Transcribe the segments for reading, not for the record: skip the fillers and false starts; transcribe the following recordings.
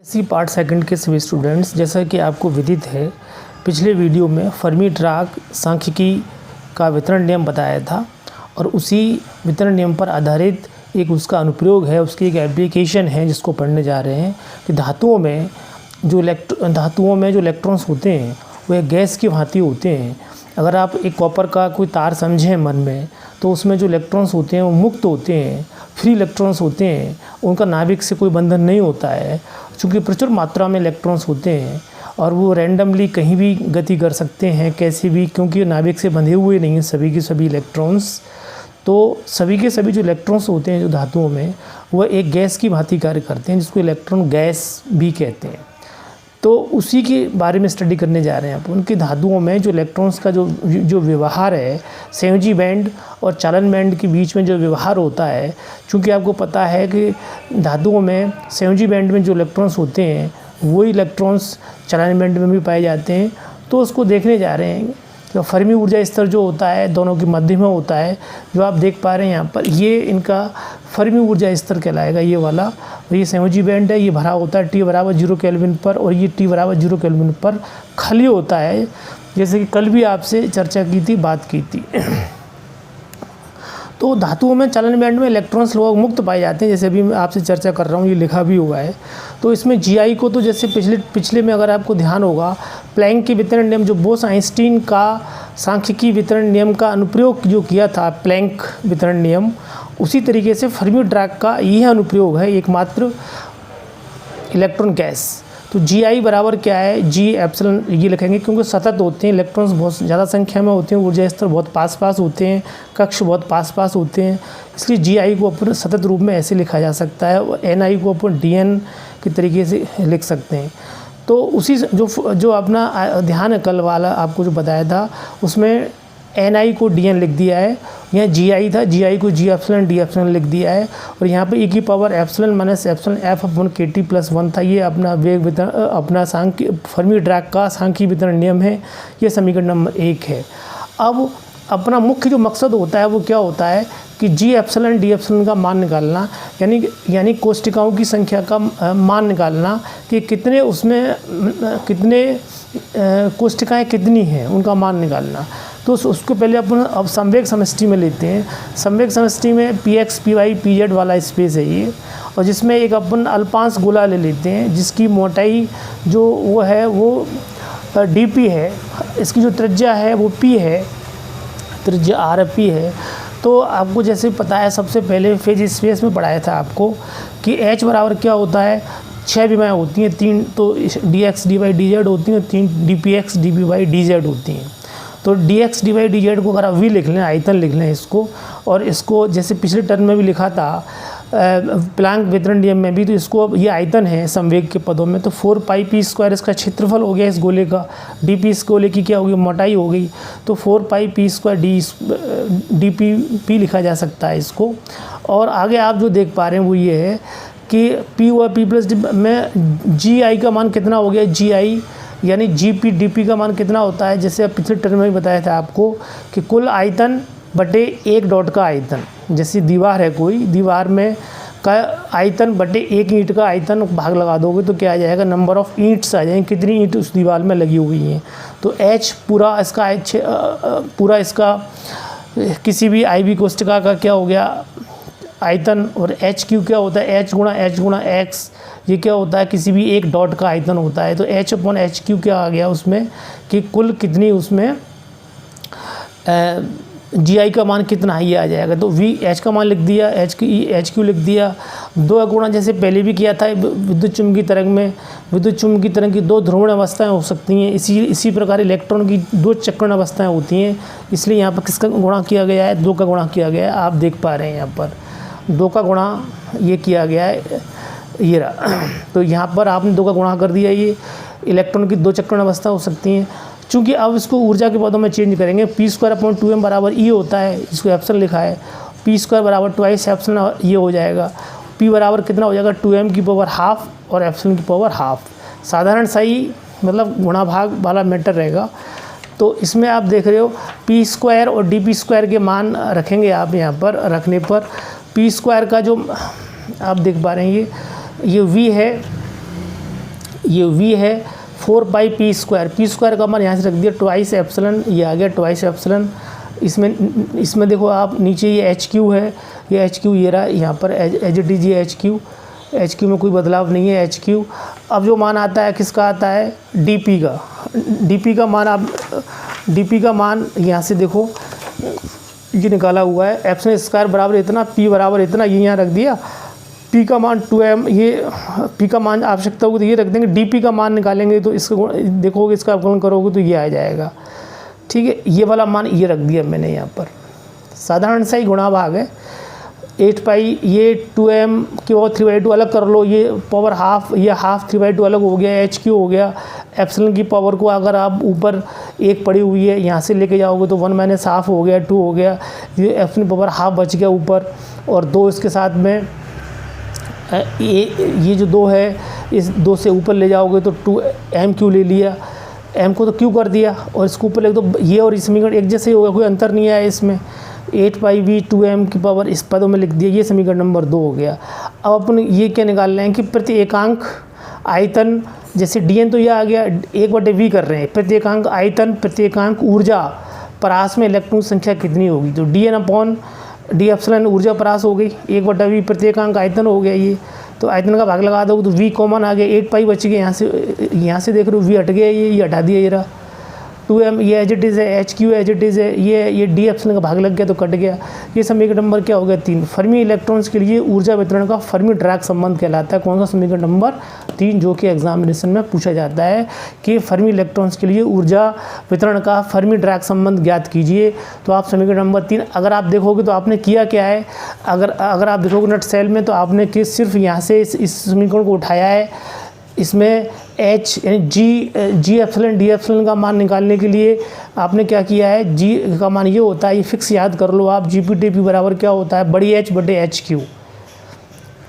इसी part second के सभी स्टूडेंट्स, जैसा कि आपको विदित है, पिछले वीडियो में फर्मी-डिराक सांख्यिकी का वितरण नियम बताया था और उसी वितरण नियम पर आधारित एक उसका अनुप्रयोग है, उसकी एक एप्लीकेशन है जिसको पढ़ने जा रहे हैं कि धातुओं में जो इलेक्ट्रॉन्स होते हैं वो एक गैस की भांति होते हैं। अगर आप एक कॉपर का कोई तार समझें मन में, तो उसमें जो इलेक्ट्रॉन्स होते हैं वो मुक्त होते हैं, फ्री इलेक्ट्रॉन्स होते हैं, उनका नाभिक से कोई बंधन नहीं होता है। चूँकि प्रचुर मात्रा में इलेक्ट्रॉन्स होते हैं और वो रैंडमली कहीं भी गति कर सकते हैं, कैसे भी, क्योंकि नाभिक से बंधे हुए नहीं हैं सभी के सभी इलेक्ट्रॉन्स। तो सभी के सभी जो इलेक्ट्रॉन्स होते हैं जो धातुओं में, वह एक गैस की भांति कार्य करते हैं, जिसको इलेक्ट्रॉन गैस भी कहते हैं। तो उसी के बारे में स्टडी करने जा रहे हैं आप। उनकी धातुओं में जो इलेक्ट्रॉन्स का जो व्यवहार है, संयोजी बैंड और चालन बैंड के बीच में जो व्यवहार होता है, चूँकि आपको पता है कि धातुओं में संयोजी बैंड में जो इलेक्ट्रॉन्स होते हैं वही इलेक्ट्रॉन्स चालन बैंड में भी पाए जाते हैं। तो उसको देखने जा रहे हैं। तो फर्मी ऊर्जा स्तर जो होता है दोनों के मध्य में होता है, जो आप देख पा रहे हैं यहाँ पर, ये इनका फर्मी ऊर्जा स्तर कहलाएगा, ये वाला। और ये संयोजी बैंड है, ये भरा होता है T बराबर 0 केल्विन पर, और ये T बराबर 0 केल्विन पर खाली होता है, जैसे कि कल भी आपसे चर्चा की थी, बात की थी। तो धातुओं में चालन बैंड में इलेक्ट्रॉन्स लोग मुक्त पाए जाते हैं, जैसे अभी मैं आपसे चर्चा कर रहा हूँ, ये लिखा भी हुआ है। तो इसमें GI को, तो जैसे पिछले में अगर आपको ध्यान होगा, प्लैंक के वितरण नियम, जो बोस-आइंस्टीन का सांख्यिकी वितरण नियम का अनुप्रयोग जो किया था, प्लैंक वितरण नियम, उसी तरीके से फर्मी-डिराक का यह अनुप्रयोग है एकमात्र इलेक्ट्रॉन गैस। तो GI बराबर क्या है, G एप्सिलॉन ये लिखेंगे, क्योंकि सतत होते हैं, इलेक्ट्रॉन्स बहुत ज़्यादा संख्या में होते हैं, ऊर्जा स्तर बहुत पास होते हैं, कक्ष बहुत पास होते हैं, इसलिए GI को अपन सतत रूप में ऐसे लिखा जा सकता है, और NI को अपन DN के तरीके से लिख सकते हैं। तो उसी जो अपना ध्यान है कल वाला आपको जो बताया था, उसमें NI को DN लिख दिया है। यहाँ GI था, GI को G एप्सिलॉन D एप्सिलॉन लिख दिया है, और यहाँ पे E की power epsilon minus epsilon F अपन KT प्लस 1 था। ये अपना वेग वितरण, अपना फर्मी-डिराक का सांख्यिकी वितरण नियम है। ये समीकरण नंबर 1 है। अब अपना मुख्य जो मकसद होता है वो क्या होता है कि G एप्सिलॉन D एप्सिलॉन का मान निकालना, यानी कोष्टिकाओं की संख्या का मान निकालना कि कितने उसमें कितने कोष्टिकाएँ कितनी हैं, उनका मान निकालना। तो उसको पहले अपन अब संवेग समष्टि में लेते हैं। संवेग समष्टि में Px Py Pz वाला स्पेस है ये, और जिसमें एक अपन अल्पांश गोला ले लेते हैं जिसकी मोटाई जो वो है वो dp है, इसकी जो त्रिज्या है वो p है, त्रिज्या rp है। तो आपको जैसे पता है, सबसे पहले फेज स्पेस में पढ़ाया था आपको कि h बराबर क्या होता है, 6 विमाएँ होती हैं, 3 तो dx dy dz होती हैं, 3 dpx dpy dz होती हैं। तो dx dy dz को अगर आप v लिख लें, आयतन लिख लें इसको, और इसको जैसे पिछले टर्म में भी लिखा था प्लैंक वितरण नियम में भी, तो इसको अब ये आयतन है संवेग के पदों में, तो 4 पाई p स्क्वायर इसका क्षेत्रफल हो गया इस गोले का, dp इस गोले की क्या होगी, मोटाई हो गई, तो 4 पाई p स्क्वायर dp लिखा जा सकता है इसको। और आगे आप जो देख पा रहे हैं वो ये है कि p और p प्लस में GI का मान कितना हो गया, GI यानी GP DP का मान कितना होता है, जैसे अब पिछले टर्म में बताया था आपको कि कुल आयतन बटे एक डॉट का आयतन। जैसे दीवार है, कोई दीवार में का आयतन बटे एक ईंट का आयतन भाग लगा दोगे तो क्या आ जाएगा, नंबर ऑफ़ ईंट्स आ जाएंगे, कितनी ईंट उस दीवार में लगी हुई हैं। तो H पूरा इसका किसी भी IV कोष्टिका का क्या हो गया आयतन, और HQ क्या होता है, H गुणा X, ये क्या होता है, किसी भी एक डॉट का आयतन होता है। तो H/HQ क्या आ गया उसमें कि कुल कितनी उसमें GI का मान कितना है, ये आ जाएगा। तो H का मान लिख दिया, HQ लिख दिया। 2 गुणा जैसे पहले भी किया था विद्युत चुम्बकीय तरंग में, विद्युत चुम्बकीय तरंग की 2 ध्रुवण अवस्थाएं हो सकती हैं, इसी प्रकार इलेक्ट्रॉन की 2 चक्रण अवस्थाएं होती हैं, इसलिए यहाँ पर किसका गुणा किया गया है, 2 का गुणा किया गया है। आप देख पा रहे हैं यहाँ पर 2 का गुणा ये किया गया है, ये रहा। तो यहाँ पर आपने 2 का गुणा कर दिया, ये इलेक्ट्रॉन की 2 चक्रण अवस्था हो सकती हैं। चूँकि अब इसको ऊर्जा के पदों में चेंज करेंगे, p² बराबर E होता है, इसको एप्सिलॉन लिखा है, p² बराबर ट्वाइस एप्सिलॉन ये हो जाएगा। p बराबर कितना हो जाएगा, 2m की पावर हाफ और एप्सिलॉन की पावर हाफ। साधारण सही मतलब गुणा भाग वाला मैटर रहेगा। तो इसमें आप देख रहे हो p² और dp² के मान रखेंगे आप यहाँ पर, रखने पर p² का जो आप देख पा रहे हैं ये v है, ये v है 4 पाई पी स्क्वायर का मान यहाँ से रख दिया ट्वाइस एप्सिलॉन, ये आ गया ट्वाइस एप्सिलॉन। इसमें देखो आप नीचे ये एच क्यू है, ये एच क्यू ये रहा यहाँ पर एज इट इज, ये एच क्यू में कोई बदलाव नहीं है एच क्यू। अब जो मान आता है किसका आता है डी पी का मान, आप डी पी का मान यहाँ से देखो ये निकाला हुआ है एप्सिलॉन स्क्वायर बराबर इतना, पी बराबर इतना, ये यहाँ रख दिया। पी का मान 2m, ये पी का मान आवश्यकता होगी तो ये रख देंगे। डी पी का मान निकालेंगे तो इसको देखोगे, इसका अवकलन करोगे तो ये आ जाएगा। ठीक है, ये वाला मान ये रख दिया मैंने यहाँ पर, साधारण सा ही गुणा भाग है। 8 पाई ये 2m की पावर 3/2 अलग कर लो, ये पावर हाफ, ये हाफ 3/2 अलग हो गया, एच क्यू हो गया। एप्सिलॉन की पावर को अगर आप ऊपर एक पड़ी हुई है यहाँ से लेके जाओगे तो 1 माइनस हाफ हो गया, 2 हो गया, ये एप्सिलॉन पावर हाफ बच गया ऊपर, और 2 इसके साथ में ये जो 2 है इस 2 से ऊपर ले जाओगे तो 2m क्यू ले लिया, m को तो क्यू कर दिया और इसको ऊपर लिख दो। ये और इस समीकरण एक जैसे ही होगा, कोई अंतर नहीं आया इसमें। 8 पाई v 2m की पावर इस पदों में लिख दिया, ये समीकरण नंबर 2 हो गया। अब अपन ये क्या निकाल रहे हैं कि प्रति एकांक आयतन, जैसे dn तो ये आ गया, 1/v कर रहे हैं, प्रति एकांक आयतन प्रति एकांक ऊर्जा परास में इलेक्ट्रॉन संख्या कितनी होगी, तो dn अपॉन डी एप्सिलॉन ऊर्जा परास हो गई, 1/v प्रति एकांक आयतन हो गया ये। तो आयतन का भाग लगा दो तो v कॉमन आ गया, 8 पाई बच गया, यहाँ से देख रहे हो v हट गया, ये हटा दिया, ये रहा 2m, ये एज इट इज़ है, H Q as it is है, ये डी एप्सिलॉन का भाग लग गया तो कट गया। ये समीकरण नंबर क्या हो गया 3। फर्मी इलेक्ट्रॉन्स के लिए ऊर्जा वितरण का फर्मी ड्रैग संबंध कहलाता है। कौन सा समीकरण नंबर 3, जो कि एग्जामिनेशन में पूछा जाता है कि फर्मी इलेक्ट्रॉन्स के लिए ऊर्जा वितरण का फर्मी ड्रैग संबंध ज्ञात कीजिए। तो आप समीकरण नंबर 3 अगर आप देखोगे तो आपने किया क्या है, अगर आप देखोगे नट सेल में तो आपने सिर्फ यहाँ से इस समीकरण को उठाया है, इसमें एच यानी जी एप्सिलॉन डी एप्सिलॉन का मान निकालने के लिए आपने क्या किया है, जी का मान ये होता है, ये फिक्स याद कर लो आप, जी पी टी पी बराबर क्या होता है, बड़ी एच बटे एच क्यू।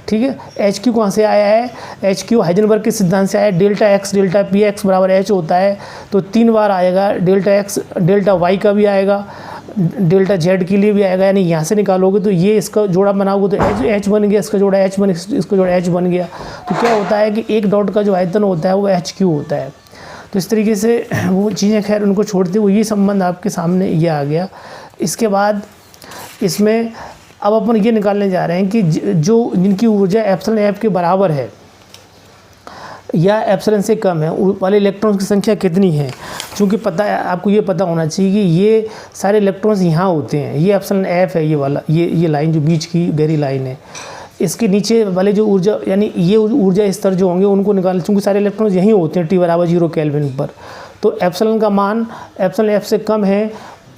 ठीक है, एच क्यू कहाँ से आया है, एच क्यू हाइजेनबर्ग के सिद्धांत से आया है। Delta x delta P x बराबर एच होता है, तो 3 बार आएगा, डेल्टा एक्स डेल्टा वाई का भी आएगा, डेल्टा जेड के लिए भी आएगा, यानी यहाँ से निकालोगे तो ये इसका जोड़ा बनाओगे तो एच बन गया, इसका जोड़ा एच इसका जोड़ा एच बन गया। तो क्या होता है कि एक डॉट का जो आयतन होता है वो एच क्यू होता है। तो इस तरीके से वो चीज़ें खैर उनको छोड़ते हुए ये संबंध आपके सामने ये आ गया। इसके बाद इसमें अब अपन ये निकालने जा रहे हैं कि जो जिनकी ऊर्जा एप्सिलॉन एफ के बराबर है या एप्सिलॉन से कम है वाले इलेक्ट्रॉन्स की संख्या कितनी है। क्योंकि पता है आपको, ये पता होना चाहिए कि ये सारे इलेक्ट्रॉन्स यहाँ होते हैं, ये एप्सिलॉन एफ है, ये वाला ये लाइन जो बीच की गहरी लाइन है, इसके नीचे वाले जो ऊर्जा यानी ये ऊर्जा स्तर जो होंगे उनको निकाल, क्योंकि सारे इलेक्ट्रॉन्स यहीं होते हैं T बराबर 0 केल्विन पर। तो एप्सिलॉन का मान एप्सिलॉन एफ से कम है,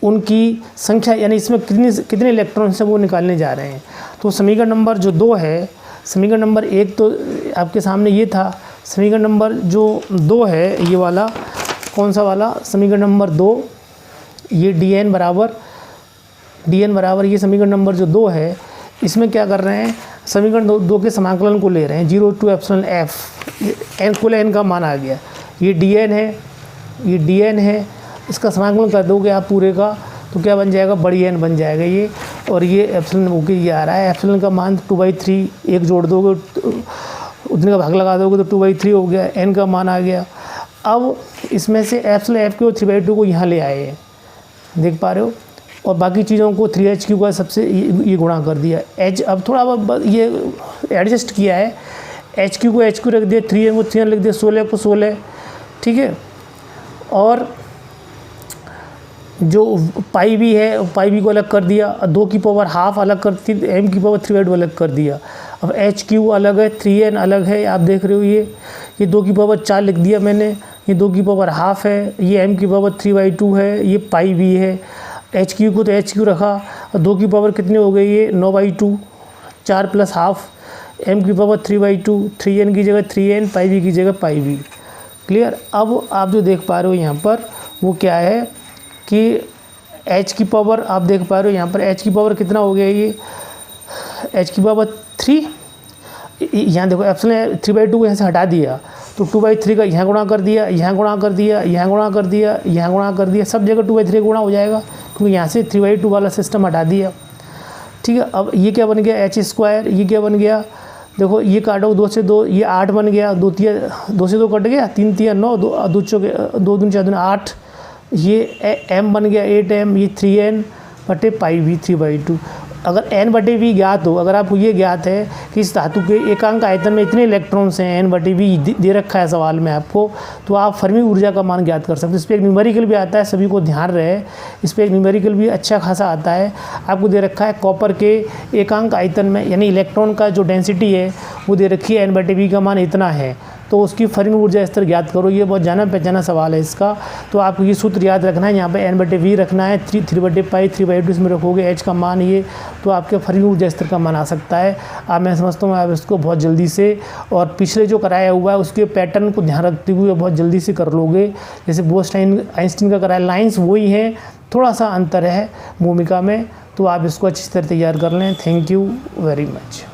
उनकी संख्या यानी इसमें कितने इलेक्ट्रॉन्स हैं वो निकालने जा रहे हैं। तो समीकरण नंबर जो 2 है, समीकरण नंबर 1 तो आपके सामने ये था, समीकरण नंबर जो 2 है ये वाला, कौन सा वाला, समीकरण नंबर 2, ये dn बराबर ये समीकरण नंबर जो 2 है, इसमें क्या कर रहे हैं, समीकरण 2 के समाकलन को ले रहे हैं, 0 to एप्सिलॉन एफ, एन कुल एन का मान आ गया, ये dn है, इसका समाकलन कर दोगे आप पूरे का तो क्या बन जाएगा, बड़ी एन बन जाएगा ये, और ये एप्सिलॉन होके ये आ रहा है। एप्सिलॉन का मान 2/3, एक जोड़ दोगे उतने का भाग लगा दोगे तो 2/3 हो गया, एन का मान आ गया। अब इसमें से एप्सिलॉन एफ को 3/2 को यहाँ ले आए हैं, देख पा रहे हो, और बाकी चीज़ों को 3HQ का सबसे ये गुणा कर दिया। एच अब थोड़ा ये एडजस्ट किया है, HQ को HQ रख दिया, 3N को 3N लिख दिया, 16 को 16, ठीक है। और जो पाई भी है, पाई भी को अलग कर दिया, 2 की पावर हाफ अलग कर दी, m की पावर 3/2 अलग कर दिया। अब HQ अलग है, 3N अलग है, आप देख रहे हो ये 2 की पावर 4 लिख दिया मैंने, ये 2 की पावर हाफ है, ये m की पावर 3/2 है, ये पाई भी है। HQ को तो HQ रखा, 2 की पावर कितनी हो गई, ये 9/2, 4 प्लस हाफ, m की पावर 3/2, 3N की जगह 3N, पाई भी की जगह पाई भी। क्लियर। अब आप जो देख पा रहे हो यहाँ पर वो क्या है कि h की पावर आप देख पा रहे हो यहाँ पर h की पावर कितना हो गया, ये h की पावर 3, यहाँ देखो एप्सिलॉन 3/2 को यहाँ से हटा दिया तो 2/3 का यहाँ गुणा कर दिया, यहाँ गुणा कर दिया, यहाँ गुणा कर दिया, यहाँ गुणा कर दिया, सब जगह 2/3 गुणा हो जाएगा क्योंकि यहाँ से 3/2 वाला सिस्टम हटा दिया। ठीक है। अब ये क्या बन गया, h², ये क्या बन गया, देखो ये काटो 2 से 2, ये 8 बन गया, 2 से 2 कट गया, 3 तिया 9, 2 चौके 2 दूनी 4 दूनी 8, ये m बन गया 8m, ये 3n बटे पाई v 3/2। अगर n बटे v ज्ञात हो, अगर आपको ये ज्ञात है कि इस धातु के एकांक आयतन में इतने इलेक्ट्रॉन्स हैं, n बटे v दे रखा है सवाल में आपको, तो आप फर्मी ऊर्जा का मान ज्ञात कर सकते हैं। इस पर एक न्यूमेरिकल भी आता है, सभी को ध्यान रहे, इस पर एक न्यूमेरिकल भी अच्छा खासा आता है। आपको दे रखा है कॉपर के एकांक आयतन में, यानी इलेक्ट्रॉन का जो डेंसिटी है वो दे रखी है, n बटे v का मान इतना है, तो उसकी फर्मी ऊर्जा स्तर ज्ञात करो। ये बहुत जाना पहचाना सवाल है इसका, तो आपको ये सूत्र याद रखना है। यहाँ पे n बटे v रखना है, 3/π 3/2 इसमें रखोगे h का मान ये, तो आपके फर्मी ऊर्जा स्तर का मान आ सकता है। आप मैं समझता हूँ आप इसको बहुत जल्दी से, और पिछले जो कराया हुआ है उसके पैटर्न को ध्यान रखते हुए बहुत जल्दी से कर लोगे। जैसे बोस्टाइन आइंस्टीन का कराया, लाइन्स वही हैं, थोड़ा सा अंतर है भूमिका में, तो आप इसको अच्छी तरह तैयार कर लें। Thank you very much.